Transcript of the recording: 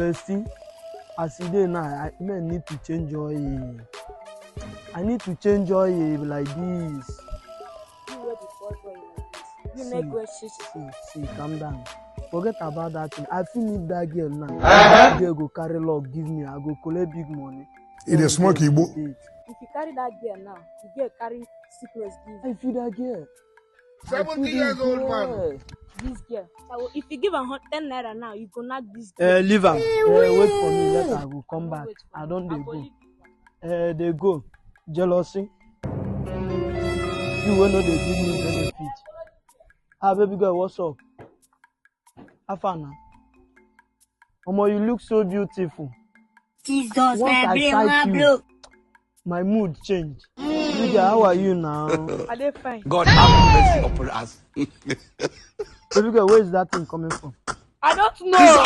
Bestie, as you dey now, I need to change oil. I need to change oil like this. You make great shit. See, calm down. Forget about that thing. I feel need that girl now. Girl go carry love, give me. I go collect big money. It is smoky, If you carry that girl now, the girl carry sickness give. I feel that girl. 70 years old man. This girl. So if you give her 10 naira now, you go knock this girl. Leave am. Wait for me. Later I will come back. I don't dey go. They go. Jealousy. You will not dey give me benefit. Ah, baby girl, what's up? Afana. Omo, you look so beautiful. Jesus, Once I sight you, my mood changed. Lydia, how are you now? Are they fine? God have mercy upon us. Baby girl, where is that thing coming from? I don't know.